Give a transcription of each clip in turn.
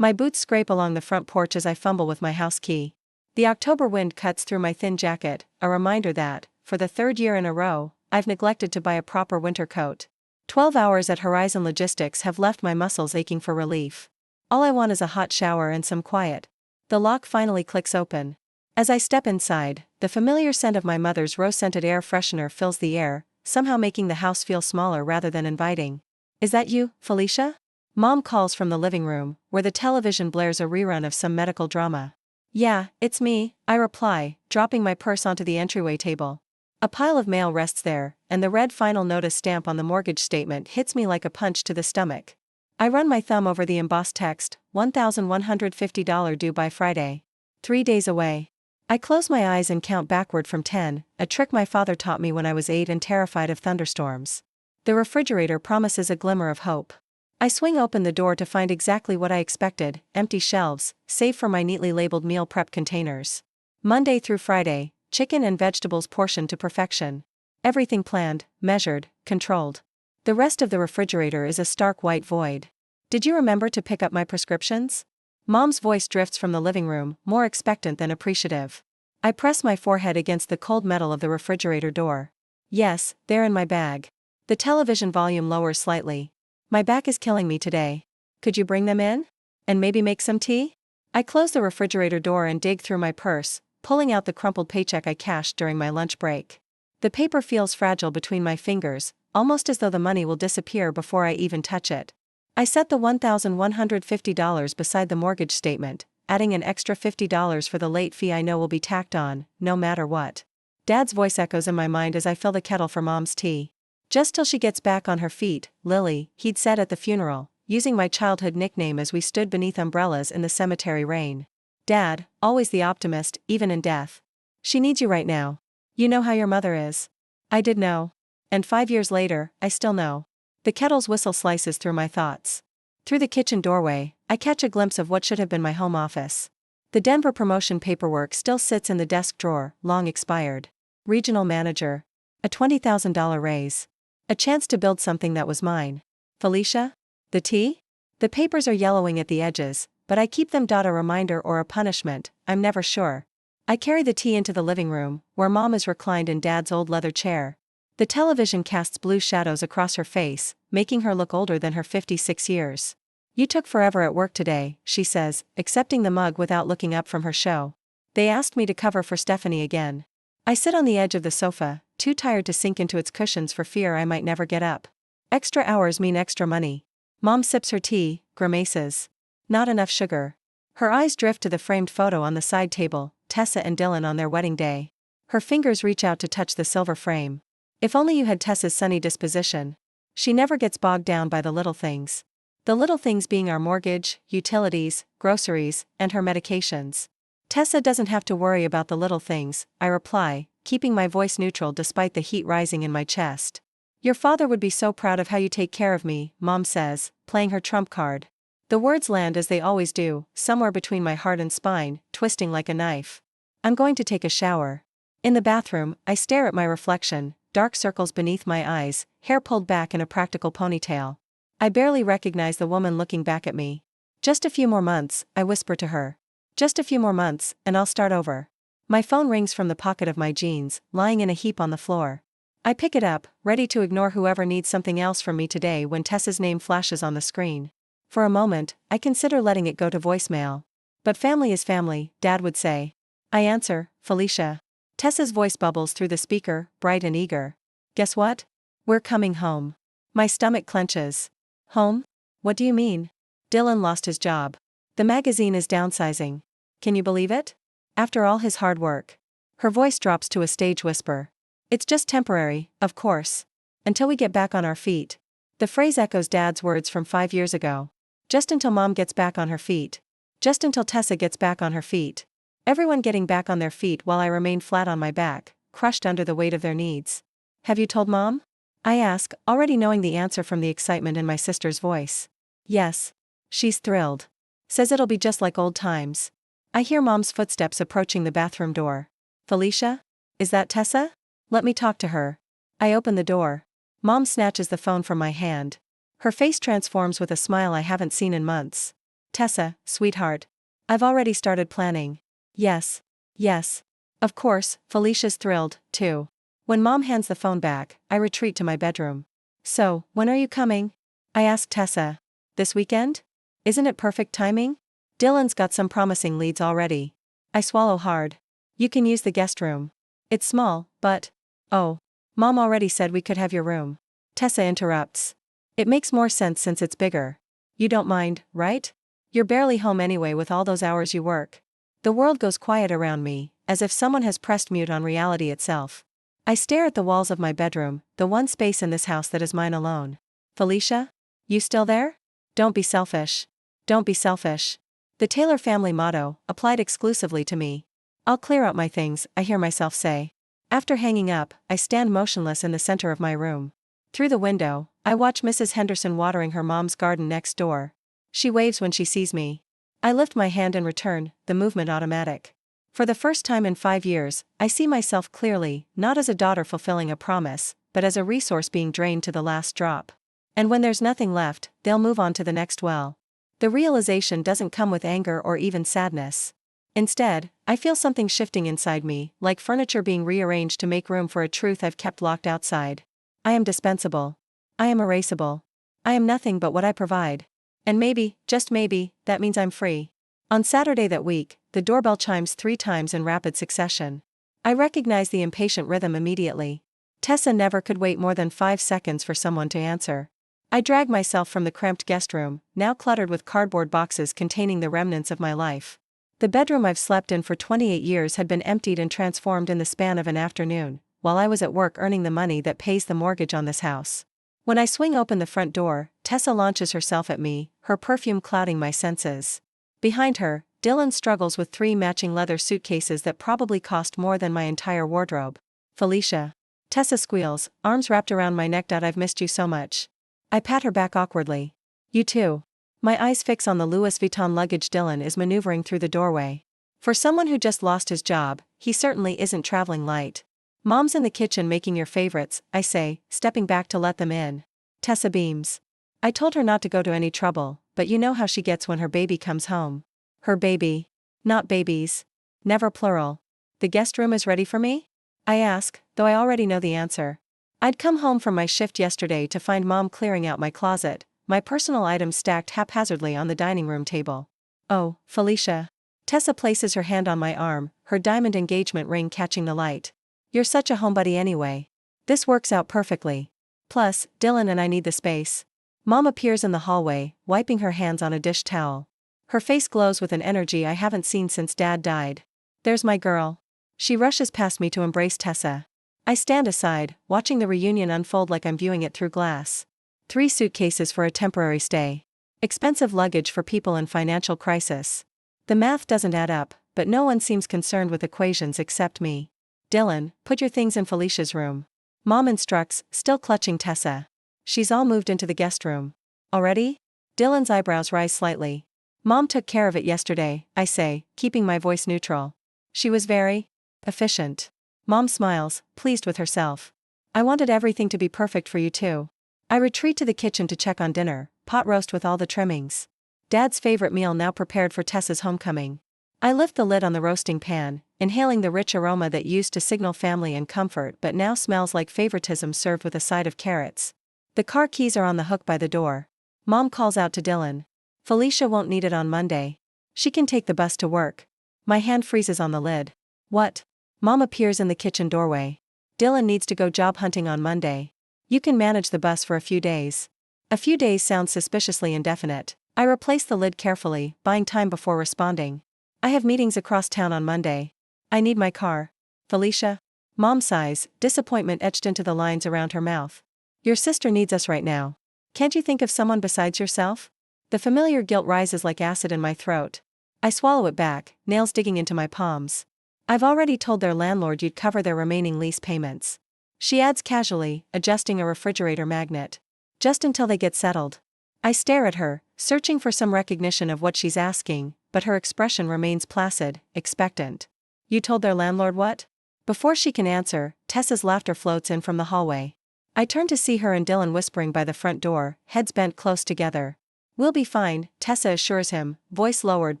My boots scrape along the front porch as I fumble with my house key. The October wind cuts through my thin jacket, a reminder that, for the third year in a row, I've neglected to buy a proper winter coat. 12 hours at Horizon Logistics have left my muscles aching for relief. All I want is a hot shower and some quiet. The lock finally clicks open. As I step inside, the familiar scent of my mother's rose-scented air freshener fills the air, somehow making the house feel smaller rather than inviting. "Is that you, Felicia?" Mom calls from the living room, where the television blares a rerun of some medical drama. "Yeah, it's me," I reply, dropping my purse onto the entryway table. A pile of mail rests there, and the red final notice stamp on the mortgage statement hits me like a punch to the stomach. I run my thumb over the embossed text, $1,150 due by Friday. 3 days away. I close my eyes and count backward from 10, a trick my father taught me when I was 8 and terrified of thunderstorms. The refrigerator promises a glimmer of hope. I swing open the door to find exactly what I expected, empty shelves, save for my neatly labeled meal prep containers. Monday through Friday, chicken and vegetables portioned to perfection. Everything planned, measured, controlled. The rest of the refrigerator is a stark white void. "Did you remember to pick up my prescriptions?" Mom's voice drifts from the living room, more expectant than appreciative. I press my forehead against the cold metal of the refrigerator door. "Yes, they're in my bag." The television volume lowers slightly. "My back is killing me today. Could you bring them in? And maybe make some tea?" I close the refrigerator door and dig through my purse, pulling out the crumpled paycheck I cashed during my lunch break. The paper feels fragile between my fingers, almost as though the money will disappear before I even touch it. I set the $1,150 beside the mortgage statement, adding an extra $50 for the late fee I know will be tacked on, no matter what. Dad's voice echoes in my mind as I fill the kettle for Mom's tea. "Just till she gets back on her feet, Lily," he'd said at the funeral, using my childhood nickname as we stood beneath umbrellas in the cemetery rain. Dad, always the optimist, even in death. "She needs you right now. You know how your mother is." I did know. And 5 years later, I still know. The kettle's whistle slices through my thoughts. Through the kitchen doorway, I catch a glimpse of what should have been my home office. The Denver promotion paperwork still sits in the desk drawer, long expired. Regional manager. A $20,000 raise. A chance to build something that was mine. "Felicia? The tea?" The papers are yellowing at the edges, but I keep them. A reminder or a punishment, I'm never sure. I carry the tea into the living room, where Mom is reclined in Dad's old leather chair. The television casts blue shadows across her face, making her look older than her 56 years. "You took forever at work today," she says, accepting the mug without looking up from her show. "They asked me to cover for Stephanie again." I sit on the edge of the sofa, too tired to sink into its cushions for fear I might never get up. Extra hours mean extra money. Mom sips her tea, grimaces. "Not enough sugar." Her eyes drift to the framed photo on the side table, Tessa and Dylan on their wedding day. Her fingers reach out to touch the silver frame. If only you had Tessa's sunny disposition. She never gets bogged down by the little things. The little things being our mortgage, utilities, groceries, and her medications. "Tessa doesn't have to worry about the little things," I reply, keeping my voice neutral despite the heat rising in my chest. "Your father would be so proud of how you take care of me," Mom says, playing her trump card. The words land as they always do, somewhere between my heart and spine, twisting like a knife. I'm going to take a shower. In the bathroom, I stare at my reflection, dark circles beneath my eyes, hair pulled back in a practical ponytail. I barely recognize the woman looking back at me. "Just a few more months," I whisper to her. "Just a few more months, and I'll start over." My phone rings from the pocket of my jeans, lying in a heap on the floor. I pick it up, ready to ignore whoever needs something else from me today when Tessa's name flashes on the screen. For a moment, I consider letting it go to voicemail. But family is family, Dad would say. I answer, "Felicia." Tessa's voice bubbles through the speaker, bright and eager. "Guess what? We're coming home." My stomach clenches. "Home? What do you mean?" "Dylan lost his job. The magazine is downsizing. Can you believe it? After all his hard work." Her voice drops to a stage whisper. "It's just temporary, of course. Until we get back on our feet." The phrase echoes Dad's words from 5 years ago. Just until Mom gets back on her feet. Just until Tessa gets back on her feet. Everyone getting back on their feet while I remain flat on my back, crushed under the weight of their needs. "Have you told Mom?" I ask, already knowing the answer from the excitement in my sister's voice. "Yes. She's thrilled. Says it'll be just like old times." I hear Mom's footsteps approaching the bathroom door. "Felicia? Is that Tessa? Let me talk to her." I open the door. Mom snatches the phone from my hand. Her face transforms with a smile I haven't seen in months. Tessa, sweetheart. I've already started planning. Yes. Yes. Of course, Felicia's thrilled, too. When Mom hands the phone back, I retreat to my bedroom. So, when are you coming? I ask Tessa. This weekend? Isn't it perfect timing? Dylan's got some promising leads already. I swallow hard. You can use the guest room. It's small, but. Oh. Mom already said we could have your room. Tessa interrupts. It makes more sense since it's bigger. You don't mind, right? You're barely home anyway with all those hours you work. The world goes quiet around me, as if someone has pressed mute on reality itself. I stare at the walls of my bedroom, the one space in this house that is mine alone. Felicia? You still there? Don't be selfish. Don't be selfish. The Taylor family motto, applied exclusively to me. I'll clear out my things, I hear myself say. After hanging up, I stand motionless in the center of my room. Through the window, I watch Mrs. Henderson watering her mom's garden next door. She waves when she sees me. I lift my hand in return, the movement automatic. For the first time in 5 years, I see myself clearly, not as a daughter fulfilling a promise, but as a resource being drained to the last drop. And when there's nothing left, they'll move on to the next well. The realization doesn't come with anger or even sadness. Instead, I feel something shifting inside me, like furniture being rearranged to make room for a truth I've kept locked outside. I am dispensable. I am erasable. I am nothing but what I provide. And maybe, just maybe, that means I'm free. On Saturday that week, the doorbell chimes 3 times in rapid succession. I recognize the impatient rhythm immediately. Tessa never could wait more than 5 seconds for someone to answer. I drag myself from the cramped guest room, now cluttered with cardboard boxes containing the remnants of my life. The bedroom I've slept in for 28 years had been emptied and transformed in the span of an afternoon, while I was at work earning the money that pays the mortgage on this house. When I swing open the front door, Tessa launches herself at me, her perfume clouding my senses. Behind her, Dylan struggles with 3 matching leather suitcases that probably cost more than my entire wardrobe. Felicia. Tessa squeals, arms wrapped around my neck. I've missed you so much. I pat her back awkwardly. You too. My eyes fix on the Louis Vuitton luggage Dylan is maneuvering through the doorway. For someone who just lost his job, he certainly isn't traveling light. Mom's in the kitchen making your favorites, I say, stepping back to let them in. Tessa beams. I told her not to go to any trouble, but you know how she gets when her baby comes home. Her baby. Not babies. Never plural. The guest room is ready for me? I ask, though I already know the answer. I'd come home from my shift yesterday to find Mom clearing out my closet, my personal items stacked haphazardly on the dining room table. Oh, Felicia. Tessa places her hand on my arm, her diamond engagement ring catching the light. You're such a homebody anyway. This works out perfectly. Plus, Dylan and I need the space. Mom appears in the hallway, wiping her hands on a dish towel. Her face glows with an energy I haven't seen since Dad died. There's my girl. She rushes past me to embrace Tessa. I stand aside, watching the reunion unfold like I'm viewing it through glass. 3 suitcases for a temporary stay. Expensive luggage for people in financial crisis. The math doesn't add up, but no one seems concerned with equations except me. Dylan, put your things in Felicia's room. Mom instructs, still clutching Tessa. She's all moved into the guest room. Already? Dylan's eyebrows rise slightly. Mom took care of it yesterday, I say, keeping my voice neutral. She was very efficient. Mom smiles, pleased with herself. I wanted everything to be perfect for you too. I retreat to the kitchen to check on dinner, pot roast with all the trimmings. Dad's favorite meal now prepared for Tessa's homecoming. I lift the lid on the roasting pan, inhaling the rich aroma that used to signal family and comfort but now smells like favoritism served with a side of carrots. The car keys are on the hook by the door. Mom calls out to Dylan. Felicia won't need it on Monday. She can take the bus to work. My hand freezes on the lid. What? Mom appears in the kitchen doorway. Dylan needs to go job hunting on Monday. You can manage the bus for a few days. A few days sounds suspiciously indefinite. I replace the lid carefully, buying time before responding. I have meetings across town on Monday. I need my car. Felicia? Mom sighs, disappointment etched into the lines around her mouth. Your sister needs us right now. Can't you think of someone besides yourself? The familiar guilt rises like acid in my throat. I swallow it back, nails digging into my palms. I've already told their landlord you'd cover their remaining lease payments. She adds casually, adjusting a refrigerator magnet. Just until they get settled. I stare at her, searching for some recognition of what she's asking, but her expression remains placid, expectant. You told their landlord what? Before she can answer, Tessa's laughter floats in from the hallway. I turn to see her and Dylan whispering by the front door, heads bent close together. We'll be fine, Tessa assures him, voice lowered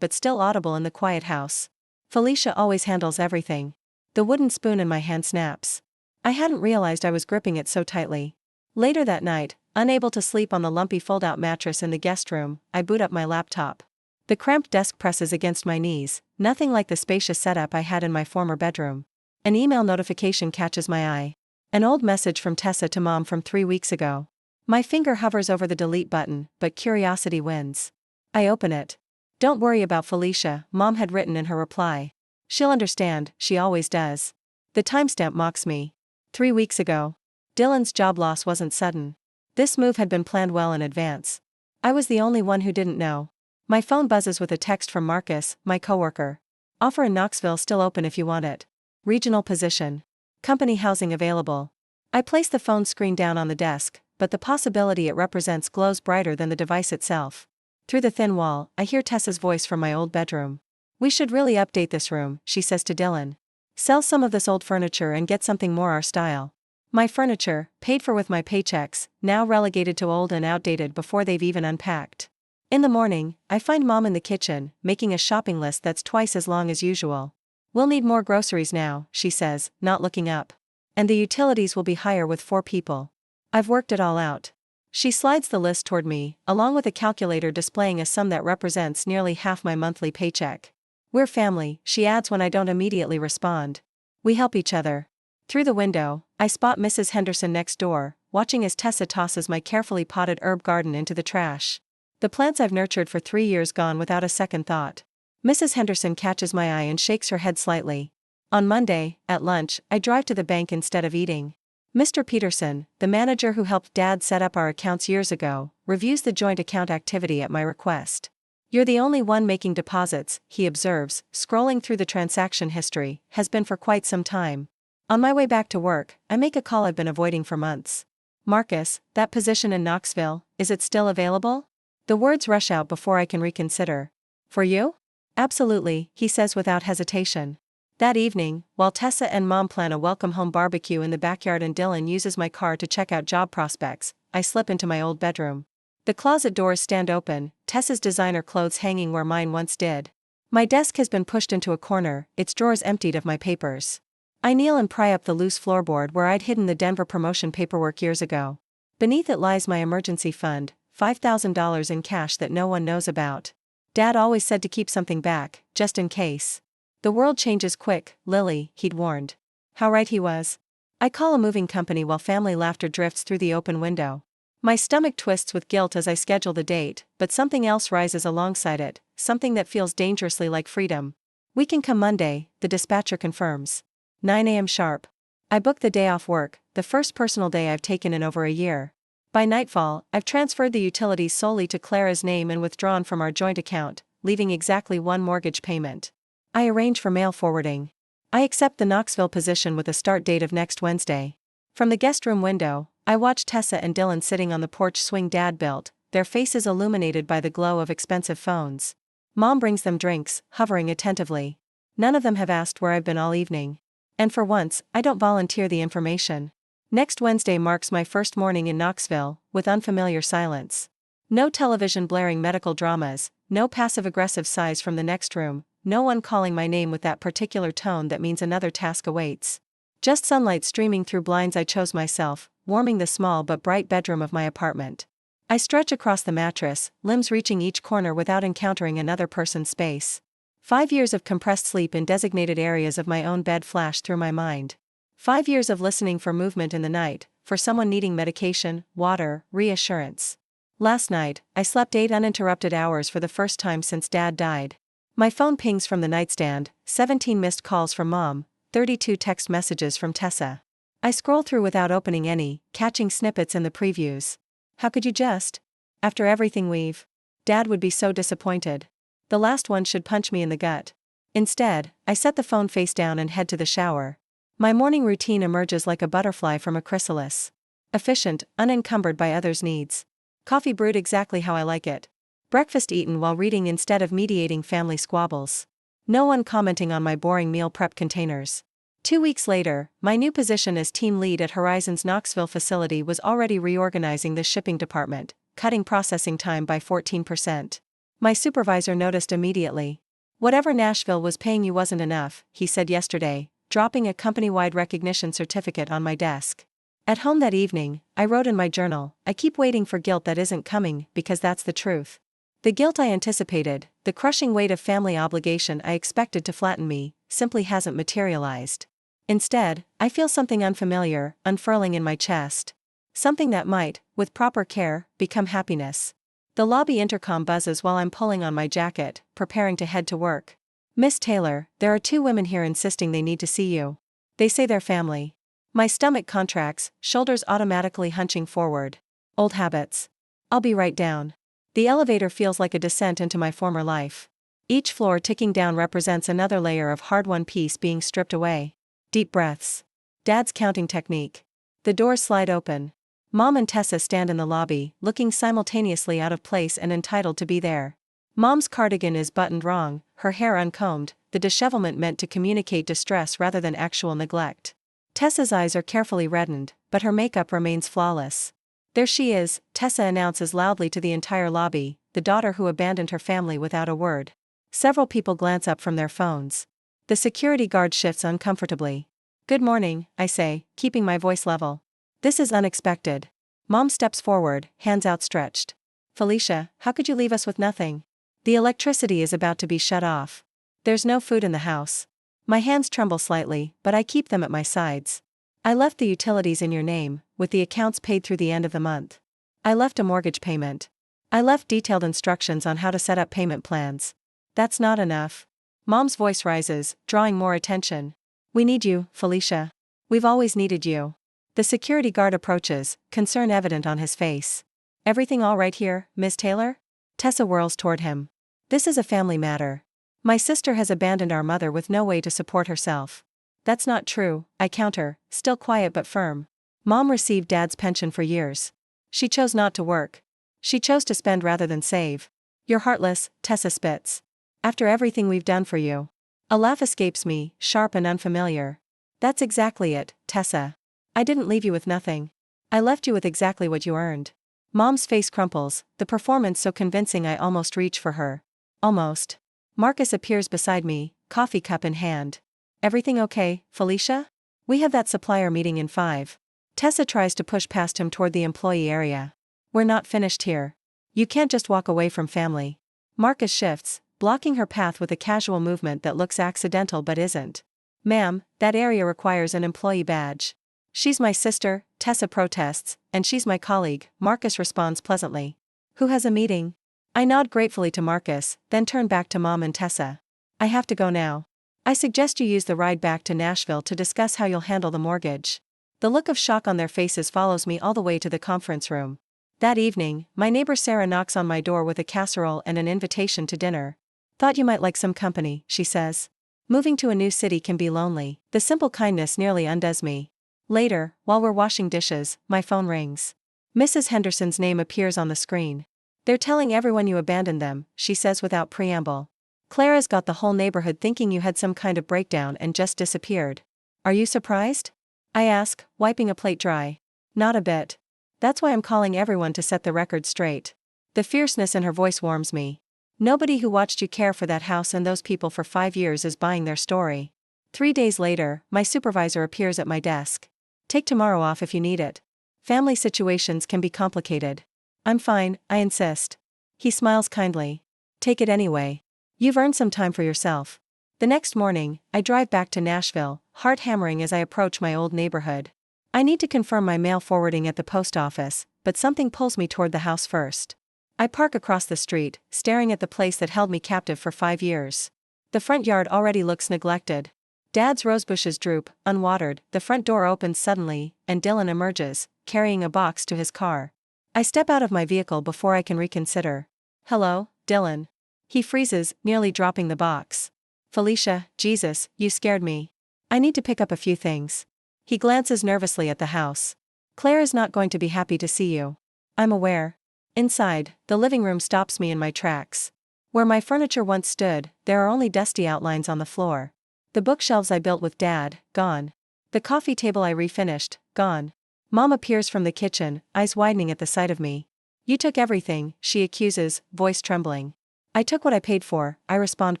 but still audible in the quiet house. Felicia always handles everything. The wooden spoon in my hand snaps. I hadn't realized I was gripping it so tightly. Later that night, unable to sleep on the lumpy fold-out mattress in the guest room, I boot up my laptop. The cramped desk presses against my knees, nothing like the spacious setup I had in my former bedroom. An email notification catches my eye. An old message from Tessa to Mom from 3 weeks ago. My finger hovers over the delete button, but curiosity wins. I open it. "Don't worry about Felicia," Mom had written in her reply. "She'll understand, she always does." The timestamp mocks me. 3 weeks ago. Dylan's job loss wasn't sudden. This move had been planned well in advance. I was the only one who didn't know. My phone buzzes with a text from Marcus, my coworker. "Offer in Knoxville still open if you want it. Regional position. Company housing available." I place the phone screen down on the desk, but the possibility it represents glows brighter than the device itself. Through the thin wall, I hear Tessa's voice from my old bedroom. "We should really update this room," she says to Dylan. "Sell some of this old furniture and get something more our style." My furniture, paid for with my paychecks, now relegated to old and outdated before they've even unpacked. In the morning, I find Mom in the kitchen, making a shopping list that's twice as long as usual. "We'll need more groceries now," she says, not looking up. "And the utilities will be higher with 4 people. I've worked it all out." She slides the list toward me, along with a calculator displaying a sum that represents nearly half my monthly paycheck. "We're family," she adds when I don't immediately respond. "We help each other." Through the window, I spot Mrs. Henderson next door, watching as Tessa tosses my carefully potted herb garden into the trash. The plants I've nurtured for 3 years gone without a second thought. Mrs. Henderson catches my eye and shakes her head slightly. On Monday, at lunch, I drive to the bank instead of eating. Mr. Peterson, the manager who helped Dad set up our accounts years ago, reviews the joint account activity at my request. "You're the only one making deposits," he observes, scrolling through the transaction history, "has been for quite some time." On my way back to work, I make a call I've been avoiding for months. "Marcus, that position in Knoxville, is it still available?" The words rush out before I can reconsider. "For you?" "Absolutely," he says without hesitation. That evening, while Tessa and Mom plan a welcome home barbecue in the backyard and Dylan uses my car to check out job prospects, I slip into my old bedroom. The closet doors stand open, Tessa's designer clothes hanging where mine once did. My desk has been pushed into a corner, its drawers emptied of my papers. I kneel and pry up the loose floorboard where I'd hidden the Denver promotion paperwork years ago. Beneath it lies my emergency fund, $5,000 in cash that no one knows about. Dad always said to keep something back, just in case. "The world changes quick, Lily," he'd warned. How right he was. I call a moving company while family laughter drifts through the open window. My stomach twists with guilt as I schedule the date, but something else rises alongside it, something that feels dangerously like freedom. "We can come Monday," the dispatcher confirms. 9 a.m. sharp. I book the day off work, the first personal day I've taken in over a year. By nightfall, I've transferred the utilities solely to Clara's name and withdrawn from our joint account, leaving exactly 1 mortgage payment. I arrange for mail forwarding. I accept the Knoxville position with a start date of next Wednesday. From the guest room window, I watch Tessa and Dylan sitting on the porch swing Dad built, their faces illuminated by the glow of expensive phones. Mom brings them drinks, hovering attentively. None of them have asked where I've been all evening. And for once, I don't volunteer the information. Next Wednesday marks my first morning in Knoxville, with unfamiliar silence. No television blaring medical dramas, no passive-aggressive sighs from the next room, no one calling my name with that particular tone that means another task awaits. Just sunlight streaming through blinds I chose myself, warming the small but bright bedroom of my apartment. I stretch across the mattress, limbs reaching each corner without encountering another person's space. 5 years of compressed sleep in designated areas of my own bed flash through my mind. 5 years of listening for movement in the night, for someone needing medication, water, reassurance. Last night, I slept 8 uninterrupted hours for the first time since Dad died. My phone pings from the nightstand, 17 missed calls from Mom, 32 text messages from Tessa. I scroll through without opening any, catching snippets in the previews. How could you just? After everything we've... Dad would be so disappointed. The last one should punch me in the gut. Instead, I set the phone face down and head to the shower. My morning routine emerges like a butterfly from a chrysalis. Efficient, unencumbered by others' needs. Coffee brewed exactly how I like it. Breakfast eaten while reading instead of mediating family squabbles. No one commenting on my boring meal prep containers. 2 weeks later, my new position as team lead at Horizon's Knoxville facility was already reorganizing the shipping department, cutting processing time by 14%. My supervisor noticed immediately. Whatever Nashville was paying you wasn't enough, he said yesterday, dropping a company-wide recognition certificate on my desk. At home that evening, I wrote in my journal, I keep waiting for guilt that isn't coming because that's the truth. The guilt I anticipated, the crushing weight of family obligation I expected to flatten me, simply hasn't materialized. Instead, I feel something unfamiliar, unfurling in my chest. Something that might, with proper care, become happiness. The lobby intercom buzzes while I'm pulling on my jacket, preparing to head to work. Miss Taylor, there are 2 women here insisting they need to see you. They say they're family. My stomach contracts, shoulders automatically hunching forward. Old habits. I'll be right down. The elevator feels like a descent into my former life. Each floor ticking down represents another layer of hard-won peace being stripped away. Deep breaths. Dad's counting technique. The doors slide open. Mom and Tessa stand in the lobby, looking simultaneously out of place and entitled to be there. Mom's cardigan is buttoned wrong, her hair uncombed, the dishevelment meant to communicate distress rather than actual neglect. Tessa's eyes are carefully reddened, but her makeup remains flawless. There she is, Tessa announces loudly to the entire lobby, the daughter who abandoned her family without a word. Several people glance up from their phones. The security guard shifts uncomfortably. Good morning, I say, keeping my voice level. This is unexpected. Mom steps forward, hands outstretched. Felicia, how could you leave us with nothing? The electricity is about to be shut off. There's no food in the house. My hands tremble slightly, but I keep them at my sides. I left the utilities in your name, with the accounts paid through the end of the month. I left a mortgage payment. I left detailed instructions on how to set up payment plans. That's not enough. Mom's voice rises, drawing more attention. We need you, Felicia. We've always needed you. The security guard approaches, concern evident on his face. Everything all right here, Miss Taylor? Tessa whirls toward him. This is a family matter. My sister has abandoned our mother with no way to support herself. That's not true, I counter, still quiet but firm. Mom received Dad's pension for years. She chose not to work. She chose to spend rather than save. You're heartless, Tessa spits. After everything we've done for you. A laugh escapes me, sharp and unfamiliar. That's exactly it, Tessa. I didn't leave you with nothing. I left you with exactly what you earned. Mom's face crumples, the performance so convincing I almost reach for her. Almost. Marcus appears beside me, coffee cup in hand. Everything okay, Felicia? We have that supplier meeting in 5. Tessa tries to push past him toward the employee area. We're not finished here. You can't just walk away from family. Marcus shifts, blocking her path with a casual movement that looks accidental but isn't. Ma'am, that area requires an employee badge. She's my sister, Tessa protests, and she's my colleague, Marcus responds pleasantly. Who has a meeting? I nod gratefully to Marcus, then turn back to Mom and Tessa. I have to go now. I suggest you use the ride back to Nashville to discuss how you'll handle the mortgage. The look of shock on their faces follows me all the way to the conference room. That evening, my neighbor Sarah knocks on my door with a casserole and an invitation to dinner. Thought you might like some company, she says. Moving to a new city can be lonely. The simple kindness nearly undoes me. Later, while we're washing dishes, my phone rings. Mrs. Henderson's name appears on the screen. They're telling everyone you abandoned them, she says without preamble. Clara's got the whole neighborhood thinking you had some kind of breakdown and just disappeared. Are you surprised? I ask, wiping a plate dry. Not a bit. That's why I'm calling everyone to set the record straight. The fierceness in her voice warms me. Nobody who watched you care for that house and those people for 5 years is buying their story. 3 days later, my supervisor appears at my desk. Take tomorrow off if you need it. Family situations can be complicated. I'm fine, I insist. He smiles kindly. Take it anyway. You've earned some time for yourself. The next morning, I drive back to Nashville, heart hammering as I approach my old neighborhood. I need to confirm my mail forwarding at the post office, but something pulls me toward the house first. I park across the street, staring at the place that held me captive for 5 years. The front yard already looks neglected. Dad's rosebushes droop, unwatered, the front door opens suddenly, and Dylan emerges, carrying a box to his car. I step out of my vehicle before I can reconsider. Hello, Dylan. He freezes, nearly dropping the box. Felicia, Jesus, you scared me. I need to pick up a few things. He glances nervously at the house. Claire is not going to be happy to see you. I'm aware. Inside, the living room stops me in my tracks. Where my furniture once stood, there are only dusty outlines on the floor. The bookshelves I built with Dad, gone. The coffee table I refinished, gone. Mom appears from the kitchen, eyes widening at the sight of me. You took everything, she accuses, voice trembling. I took what I paid for, I respond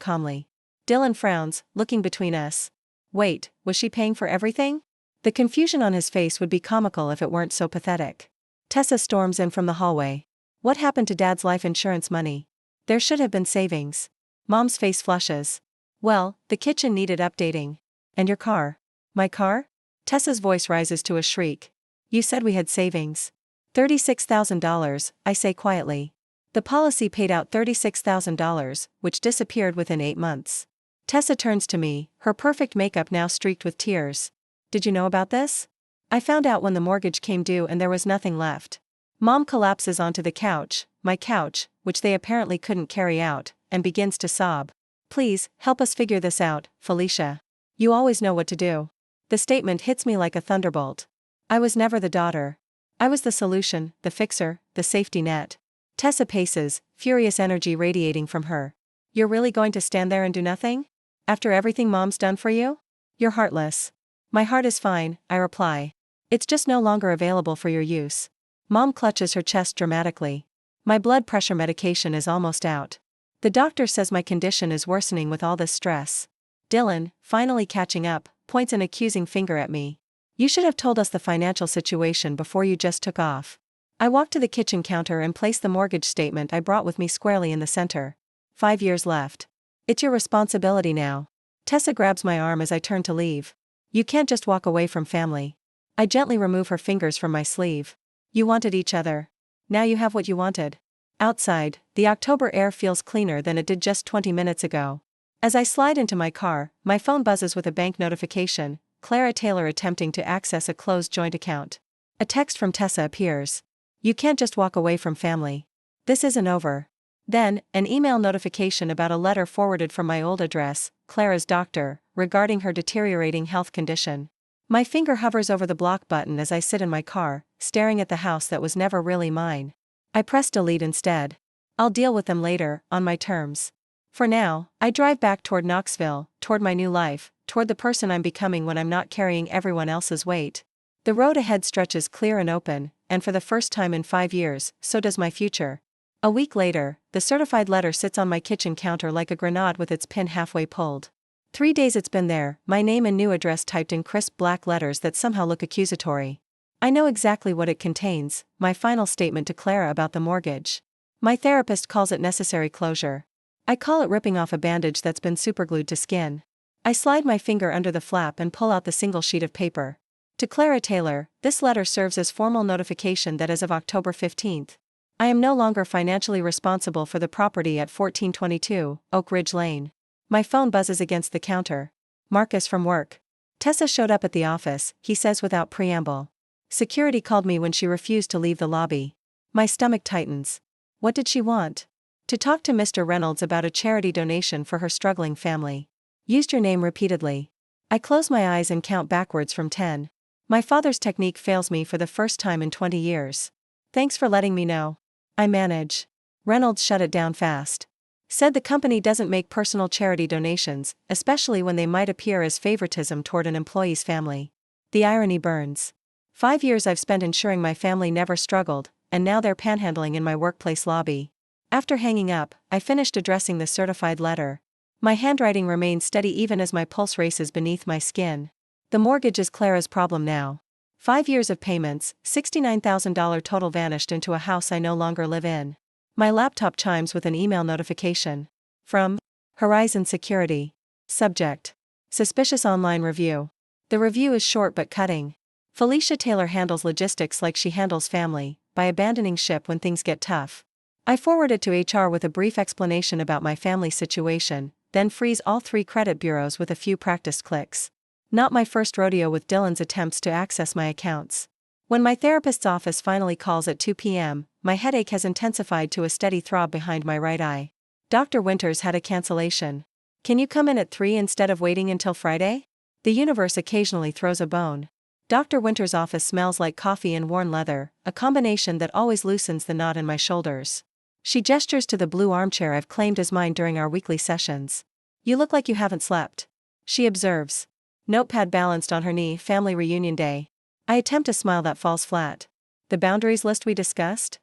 calmly. Dylan frowns, looking between us. Wait, was she paying for everything? The confusion on his face would be comical if it weren't so pathetic. Tessa storms in from the hallway. What happened to Dad's life insurance money? There should have been savings. Mom's face flushes. Well, the kitchen needed updating. And your car? My car? Tessa's voice rises to a shriek. You said we had savings. $36,000, I say quietly. The policy paid out $36,000, which disappeared within 8 months. Tessa turns to me, her perfect makeup now streaked with tears. Did you know about this? I found out when the mortgage came due and there was nothing left. Mom collapses onto the couch, my couch, which they apparently couldn't carry out, and begins to sob. Please, help us figure this out, Felicia. You always know what to do. The statement hits me like a thunderbolt. I was never the daughter. I was the solution, the fixer, the safety net. Tessa paces, furious energy radiating from her. You're really going to stand there and do nothing? After everything Mom's done for you? You're heartless. My heart is fine, I reply. It's just no longer available for your use. Mom clutches her chest dramatically. My blood pressure medication is almost out. The doctor says my condition is worsening with all this stress. Dylan, finally catching up, points an accusing finger at me. You should have told us the financial situation before you just took off. I walk to the kitchen counter and place the mortgage statement I brought with me squarely in the center. 5 years left. It's your responsibility now. Tessa grabs my arm as I turn to leave. You can't just walk away from family. I gently remove her fingers from my sleeve. You wanted each other. Now you have what you wanted. Outside, the October air feels cleaner than it did just 20 minutes ago. As I slide into my car, my phone buzzes with a bank notification. Clara Taylor attempting to access a closed joint account. A text from Tessa appears. You can't just walk away from family. This isn't over. Then, an email notification about a letter forwarded from my old address, Clara's doctor, regarding her deteriorating health condition. My finger hovers over the block button as I sit in my car, staring at the house that was never really mine. I press delete instead. I'll deal with them later, on my terms. For now, I drive back toward Knoxville, toward my new life, toward the person I'm becoming when I'm not carrying everyone else's weight. The road ahead stretches clear and open, and for the first time in 5 years, so does my future. A week later, the certified letter sits on my kitchen counter like a grenade with its pin halfway pulled. 3 days it's been there, my name and new address typed in crisp black letters that somehow look accusatory. I know exactly what it contains, my final statement to Clara about the mortgage. My therapist calls it necessary closure. I call it ripping off a bandage that's been superglued to skin. I slide my finger under the flap and pull out the single sheet of paper. To Clara Taylor, this letter serves as formal notification that as of October 15th, I am no longer financially responsible for the property at 1422 Oak Ridge Lane. My phone buzzes against the counter. Marcus from work. Tessa showed up at the office, he says without preamble. Security called me when she refused to leave the lobby. My stomach tightens. What did she want? To talk to Mr. Reynolds about a charity donation for her struggling family. Used your name repeatedly. I close my eyes and count backwards from 10. My father's technique fails me for the first time in 20 years. Thanks for letting me know. I manage. Reynolds shut it down fast. Said the company doesn't make personal charity donations, especially when they might appear as favoritism toward an employee's family. The irony burns. 5 years I've spent ensuring my family never struggled, and now they're panhandling in my workplace lobby. After hanging up, I finished addressing the certified letter. My handwriting remains steady even as my pulse races beneath my skin. The mortgage is Clara's problem now. 5 years of payments, $69,000 total vanished into a house I no longer live in. My laptop chimes with an email notification. From Horizon Security. Subject: Suspicious online review. The review is short but cutting. Felicia Taylor handles logistics like she handles family, by abandoning ship when things get tough. I forward it to HR with a brief explanation about my family situation, then freeze all 3 credit bureaus with a few practiced clicks. Not my first rodeo with Dylan's attempts to access my accounts. When my therapist's office finally calls at 2 p.m., my headache has intensified to a steady throb behind my right eye. Dr. Winters had a cancellation. Can you come in at 3 instead of waiting until Friday? The universe occasionally throws a bone. Dr. Winters' office smells like coffee and worn leather, a combination that always loosens the knot in my shoulders. She gestures to the blue armchair I've claimed as mine during our weekly sessions. You look like you haven't slept, she observes. Notepad balanced on her knee, family reunion day. I attempt a smile that falls flat. The boundaries list we discussed?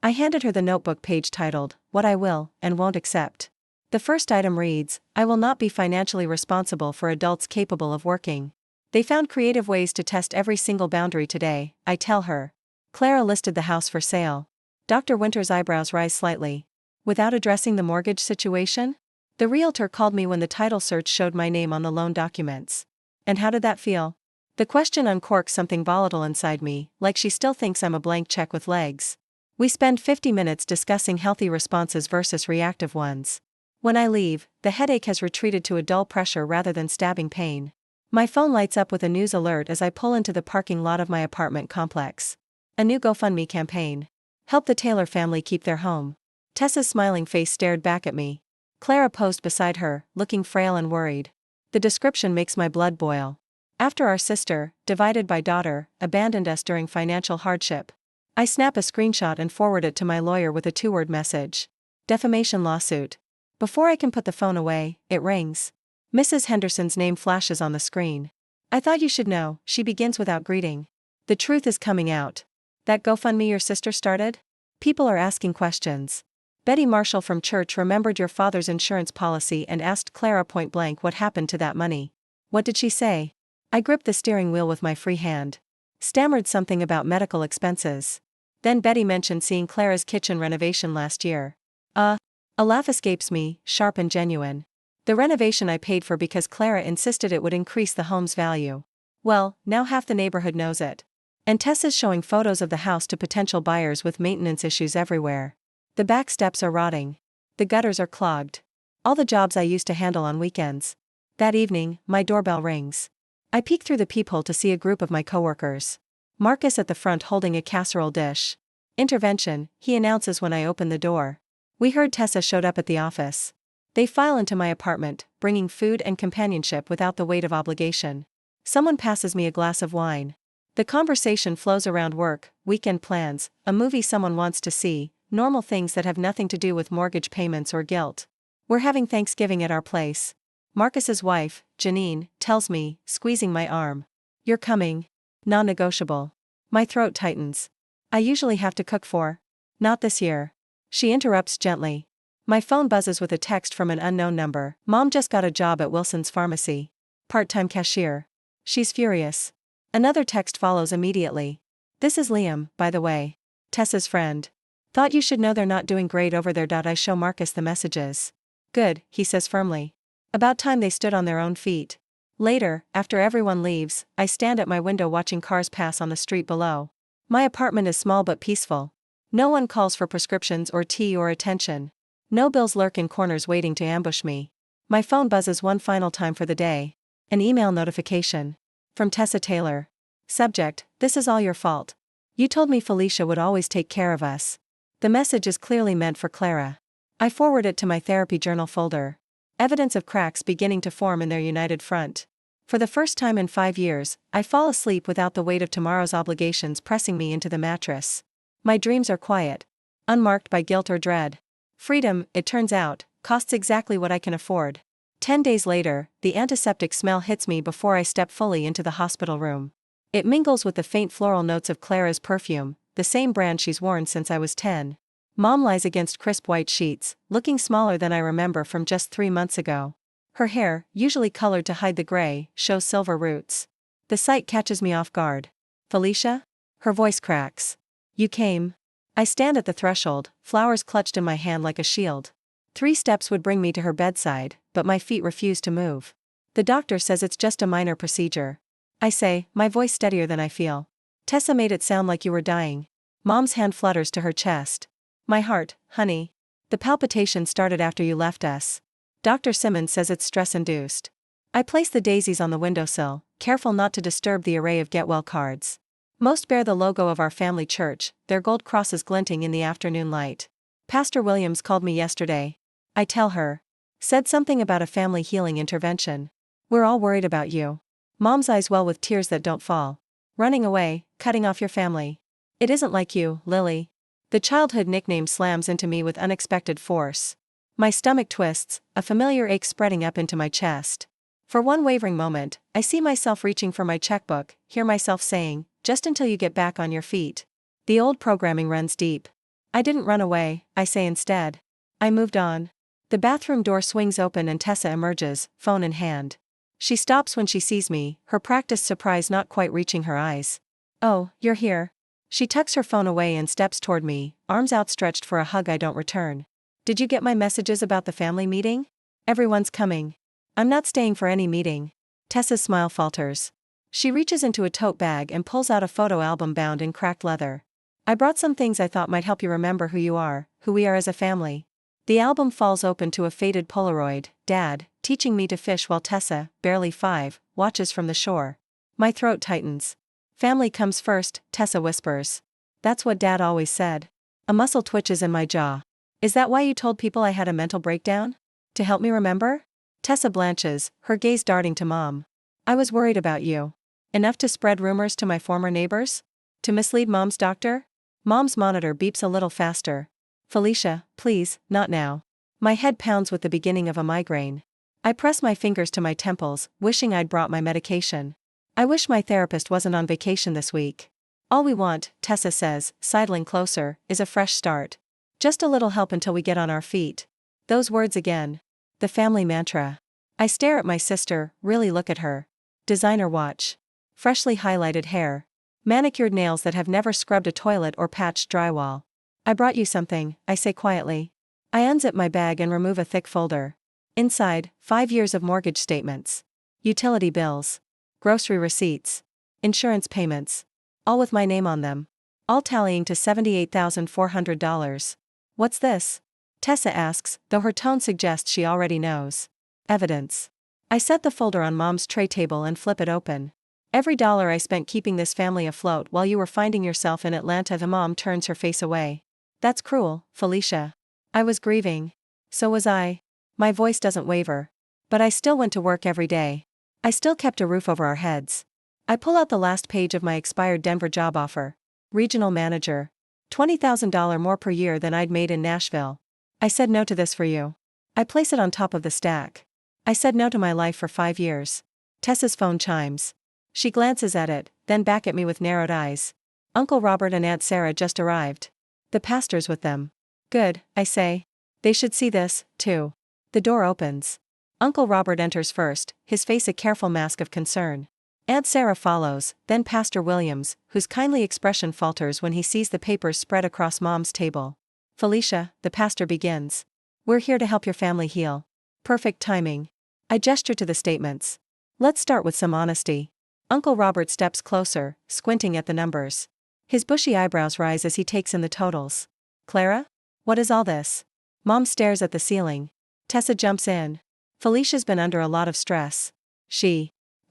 I handed her the notebook page titled, What I Will and Won't Accept. The first item reads, I will not be financially responsible for adults capable of working. They found creative ways to test every single boundary today, I tell her. Clara listed the house for sale. Dr. Winter's eyebrows rise slightly. Without addressing the mortgage situation? The realtor called me when the title search showed my name on the loan documents. And how did that feel? The question uncorks something volatile inside me, like she still thinks I'm a blank check with legs. We spend 50 minutes discussing healthy responses versus reactive ones. When I leave, the headache has retreated to a dull pressure rather than stabbing pain. My phone lights up with a news alert as I pull into the parking lot of my apartment complex. A new GoFundMe campaign. Help the Taylor family keep their home. Tessa's smiling face stared back at me. Clara posed beside her, looking frail and worried. The description makes my blood boil. After our sister, divided by daughter, abandoned us during financial hardship. I snap a screenshot and forward it to my lawyer with a 2-word message. Defamation lawsuit. Before I can put the phone away, it rings. Mrs. Henderson's name flashes on the screen. I thought you should know, she begins without greeting. The truth is coming out. That GoFundMe your sister started? People are asking questions. Betty Marshall from church remembered your father's insurance policy and asked Clara point blank what happened to that money. What did she say? I gripped the steering wheel with my free hand. Stammered something about medical expenses. Then Betty mentioned seeing Clara's kitchen renovation last year. A laugh escapes me, sharp and genuine. The renovation I paid for because Clara insisted it would increase the home's value. Well, now half the neighborhood knows it. And Tessa's showing photos of the house to potential buyers with maintenance issues everywhere. The back steps are rotting. The gutters are clogged. All the jobs I used to handle on weekends. That evening, my doorbell rings. I peek through the peephole to see a group of my coworkers. Marcus at the front holding a casserole dish. Intervention, he announces when I open the door. We heard Tessa showed up at the office. They file into my apartment, bringing food and companionship without the weight of obligation. Someone passes me a glass of wine. The conversation flows around work, weekend plans, a movie someone wants to see, normal things that have nothing to do with mortgage payments or guilt. We're having Thanksgiving at our place. Marcus's wife, Janine, tells me, squeezing my arm. You're coming. Non-negotiable. My throat tightens. I usually have to cook for. Not this year. She interrupts gently. My phone buzzes with a text from an unknown number. Mom just got a job at Wilson's Pharmacy. Part-time cashier. She's furious. Another text follows immediately. This is Liam, by the way. Tessa's friend. Thought you should know they're not doing great over there. I show Marcus the messages. Good, he says firmly. About time they stood on their own feet. Later, after everyone leaves, I stand at my window watching cars pass on the street below. My apartment is small but peaceful. No one calls for prescriptions or tea or attention. No bills lurk in corners waiting to ambush me. My phone buzzes one final time for the day. An email notification. From Tessa Taylor. Subject, this is all your fault. You told me Felicia would always take care of us. The message is clearly meant for Clara. I forward it to my therapy journal folder. Evidence of cracks beginning to form in their united front. For the first time in 5 years, I fall asleep without the weight of tomorrow's obligations pressing me into the mattress. My dreams are quiet. Unmarked by guilt or dread. Freedom, it turns out, costs exactly what I can afford. 10 days later, the antiseptic smell hits me before I step fully into the hospital room. It mingles with the faint floral notes of Clara's perfume, the same brand she's worn since I was 10. Mom lies against crisp white sheets, looking smaller than I remember from just 3 months ago. Her hair, usually colored to hide the gray, shows silver roots. The sight catches me off guard. Felicia? Her voice cracks. You came. I stand at the threshold, flowers clutched in my hand like a shield. 3 steps would bring me to her bedside, but my feet refuse to move. The doctor says it's just a minor procedure. I say, my voice steadier than I feel. Tessa made it sound like you were dying. Mom's hand flutters to her chest. My heart, honey. The palpitation started after you left us. Dr. Simmons says it's stress-induced. I place the daisies on the windowsill, careful not to disturb the array of get-well cards. Most bear the logo of our family church, their gold crosses glinting in the afternoon light. Pastor Williams called me yesterday. I tell her. Said something about a family healing intervention. We're all worried about you. Mom's eyes well with tears that don't fall. Running away, cutting off your family. It isn't like you, Lily. The childhood nickname slams into me with unexpected force. My stomach twists, a familiar ache spreading up into my chest. For one wavering moment, I see myself reaching for my checkbook, hear myself saying, just until you get back on your feet. The old programming runs deep. I didn't run away, I say instead. I moved on. The bathroom door swings open and Tessa emerges, phone in hand. She stops when she sees me, her practiced surprise not quite reaching her eyes. Oh, you're here. She tucks her phone away and steps toward me, arms outstretched for a hug I don't return. Did you get my messages about the family meeting? Everyone's coming. I'm not staying for any meeting. Tessa's smile falters. She reaches into a tote bag and pulls out a photo album bound in cracked leather. I brought some things I thought might help you remember who you are, who we are as a family. The album falls open to a faded Polaroid, Dad, teaching me to fish while Tessa, barely 5, watches from the shore. My throat tightens. Family comes first, Tessa whispers. That's what Dad always said. A muscle twitches in my jaw. Is that why you told people I had a mental breakdown? To help me remember? Tessa blanches, her gaze darting to Mom. I was worried about you. Enough to spread rumors to my former neighbors? To mislead Mom's doctor? Mom's monitor beeps a little faster. Felicia, please, not now. My head pounds with the beginning of a migraine. I press my fingers to my temples, wishing I'd brought my medication. I wish my therapist wasn't on vacation this week. All we want, Tessa says, sidling closer, is a fresh start. Just a little help until we get on our feet. Those words again. The family mantra. I stare at my sister, really look at her. Designer watch. Freshly highlighted hair. Manicured nails that have never scrubbed a toilet or patched drywall. I brought you something, I say quietly. I unzip my bag and remove a thick folder. Inside, 5 years of mortgage statements. Utility bills. Grocery receipts. Insurance payments. All with my name on them. All tallying to $78,400. What's this? Tessa asks, though her tone suggests she already knows. Evidence. I set the folder on Mom's tray table and flip it open. Every dollar I spent keeping this family afloat while you were finding yourself in Atlanta. The mom turns her face away. That's cruel, Felicia. I was grieving. So was I. My voice doesn't waver. But I still went to work every day. I still kept a roof over our heads. I pull out the last page of my expired Denver job offer. Regional manager. $20,000 more per year than I'd made in Nashville. I said no to this for you. I place it on top of the stack. I said no to my life for 5 years. Tessa's phone chimes. She glances at it, then back at me with narrowed eyes. Uncle Robert and Aunt Sarah just arrived. The pastor's with them. Good, I say. They should see this, too. The door opens. Uncle Robert enters first, his face a careful mask of concern. Aunt Sarah follows, then Pastor Williams, whose kindly expression falters when he sees the papers spread across Mom's table. Felicia, the pastor begins. We're here to help your family heal. Perfect timing. I gesture to the statements. Let's start with some honesty. Uncle Robert steps closer, squinting at the numbers. His bushy eyebrows rise as he takes in the totals. Clara? What is all this? Mom stares at the ceiling. Tessa jumps in. Felicia's been under a lot of stress.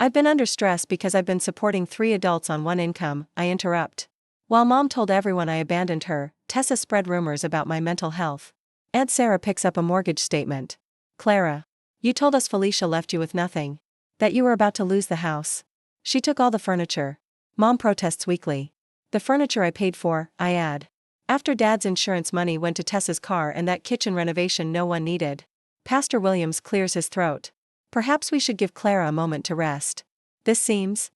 I've been under stress because I've been supporting 3 adults on 1 income, I interrupt. While Mom told everyone I abandoned her, Tessa spread rumors about my mental health. Aunt Sarah picks up a mortgage statement. Clara. You told us Felicia left you with nothing. That you were about to lose the house. She took all the furniture. Mom protests weakly. The furniture I paid for, I add. After Dad's insurance money went to Tessa's car and that kitchen renovation no one needed. Pastor Williams clears his throat. Perhaps we should give Clara a moment to rest. This seems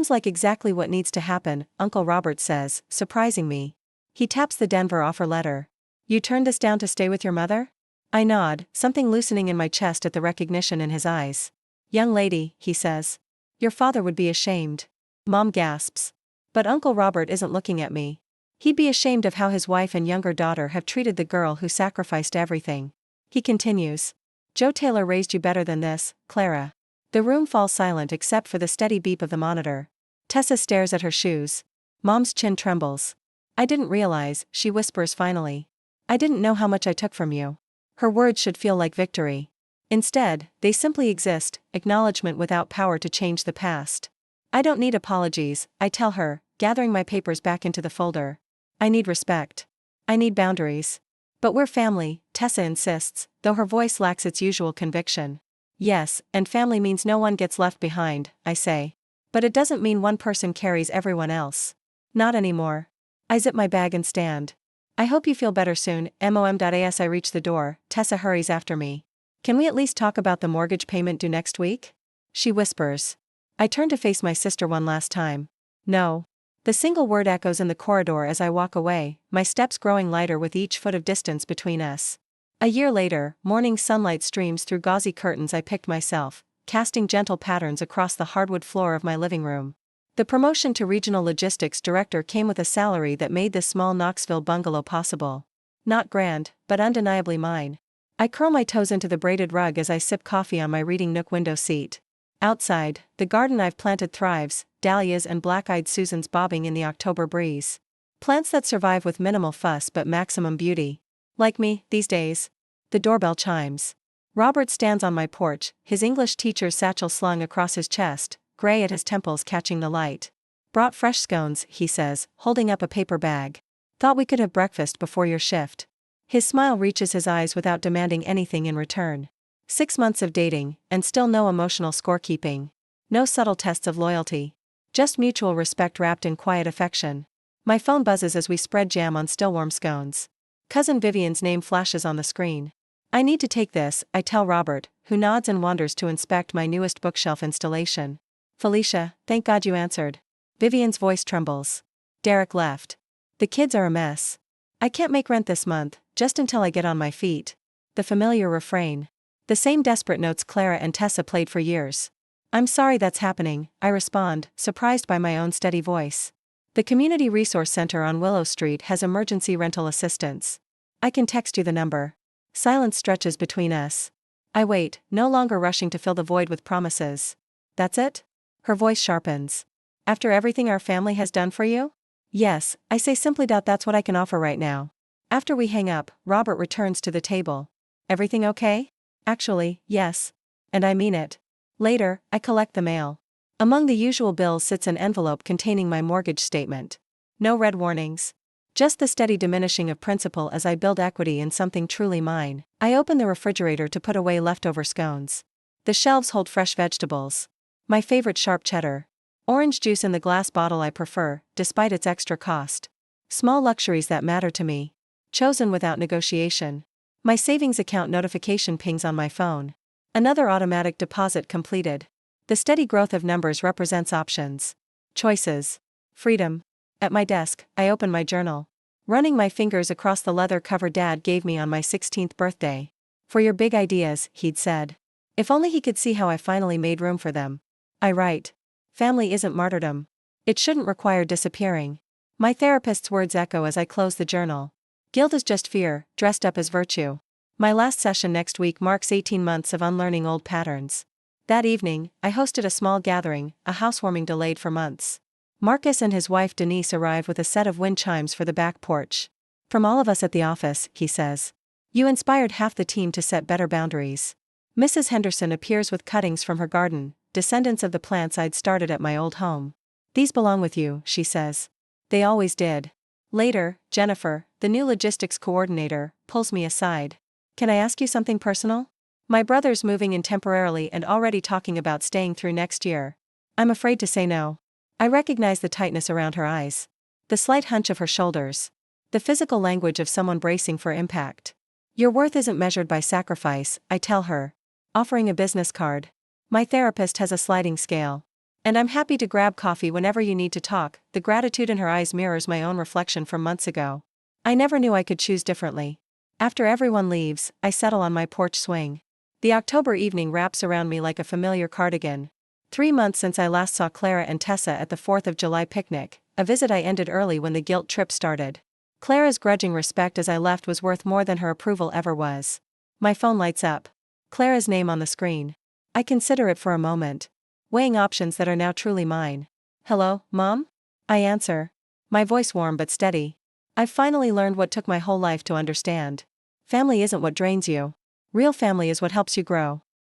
like exactly what needs to happen, Uncle Robert says, surprising me. He taps the Denver offer letter. You turned this down to stay with your mother? I nod, something loosening in my chest at the recognition in his eyes. Young lady, he says. Your father would be ashamed. Mom gasps. But Uncle Robert isn't looking at me. He'd be ashamed of how his wife and younger daughter have treated the girl who sacrificed everything. He continues. Joe Taylor raised you better than this, Clara. The room falls silent except for the steady beep of the monitor. Tessa stares at her shoes. Mom's chin trembles. I didn't realize, she whispers finally. I didn't know how much I took from you. Her words should feel like victory. Instead, they simply exist, acknowledgement without power to change the past. I don't need apologies, I tell her, gathering my papers back into the folder. I need respect. I need boundaries. But we're family, Tessa insists, though her voice lacks its usual conviction. Yes, and family means no one gets left behind, I say. But it doesn't mean one person carries everyone else. Not anymore. I zip my bag and stand. I hope you feel better soon, mom.as I reach the door, Tessa hurries after me. Can we at least talk about the mortgage payment due next week? She whispers. I turn to face my sister one last time. No. The single word echoes in the corridor as I walk away, my steps growing lighter with each foot of distance between us. A year later, morning sunlight streams through gauzy curtains I picked myself, casting gentle patterns across the hardwood floor of my living room. The promotion to regional logistics director came with a salary that made this small Knoxville bungalow possible. Not grand, but undeniably mine. I curl my toes into the braided rug as I sip coffee on my reading nook window seat. Outside, the garden I've planted thrives, dahlias and black-eyed Susans bobbing in the October breeze. Plants that survive with minimal fuss but maximum beauty. Like me, these days. The doorbell chimes. Robert stands on my porch, his English teacher's satchel slung across his chest, gray at his temples catching the light. "Brought fresh scones," he says, holding up a paper bag. "Thought we could have breakfast before your shift." His smile reaches his eyes without demanding anything in return. 6 months of dating, and still no emotional scorekeeping. No subtle tests of loyalty. Just mutual respect wrapped in quiet affection. My phone buzzes as we spread jam on still warm scones. Cousin Vivian's name flashes on the screen. "I need to take this," I tell Robert, who nods and wanders to inspect my newest bookshelf installation. "Felicia, thank God you answered." Vivian's voice trembles. Derek left. "The kids are a mess. I can't make rent this month, just until I get on my feet." The familiar refrain. The same desperate notes Clara and Tessa played for years. "I'm sorry that's happening," I respond, surprised by my own steady voice. "The Community Resource Center on Willow Street has emergency rental assistance. I can text you the number." Silence stretches between us. I wait, no longer rushing to fill the void with promises. "That's it?" Her voice sharpens. "After everything our family has done for you?" "Yes," I say simply. "That's what I can offer right now." After we hang up, Robert returns to the table. "Everything okay?" "Actually, yes. And I mean it." Later, I collect the mail. Among the usual bills sits an envelope containing my mortgage statement. No red warnings. Just the steady diminishing of principal as I build equity in something truly mine. I open the refrigerator to put away leftover scones. The shelves hold fresh vegetables. My favorite sharp cheddar. Orange juice in the glass bottle I prefer, despite its extra cost. Small luxuries that matter to me. Chosen without negotiation. My savings account notification pings on my phone. Another automatic deposit completed. The steady growth of numbers represents options. Choices. Freedom. At my desk, I open my journal. Running my fingers across the leather cover Dad gave me on my 16th birthday. "For your big ideas," he'd said. If only he could see how I finally made room for them. I write. "Family isn't martyrdom. It shouldn't require disappearing." My therapist's words echo as I close the journal. Guilt is just fear, dressed up as virtue. My last session next week marks 18 months of unlearning old patterns. That evening, I hosted a small gathering, a housewarming delayed for months. Marcus and his wife Denise arrive with a set of wind chimes for the back porch. "From all of us at the office," he says. "You inspired half the team to set better boundaries." Mrs. Henderson appears with cuttings from her garden, descendants of the plants I'd started at my old home. "These belong with you," she says. "They always did." Later, Jennifer, the new logistics coordinator, pulls me aside. "Can I ask you something personal? My brother's moving in temporarily and already talking about staying through next year." I'm afraid to say no. I recognize the tightness around her eyes. The slight hunch of her shoulders. The physical language of someone bracing for impact. "Your worth isn't measured by sacrifice," I tell her. Offering a business card. My therapist has a sliding scale. "And I'm happy to grab coffee whenever you need to talk." The gratitude in her eyes mirrors my own reflection from months ago. I never knew I could choose differently. After everyone leaves, I settle on my porch swing. The October evening wraps around me like a familiar cardigan. 3 months since I last saw Clara and Tessa at the 4th of July picnic, a visit I ended early when the guilt trip started. Clara's grudging respect as I left was worth more than her approval ever was. My phone lights up. Clara's name on the screen. I consider it for a moment, weighing options that are now truly mine. "Hello, Mom?" I answer. My voice warm but steady. I've finally learned what took my whole life to understand. Family isn't what drains you. Real family is what helps you grow.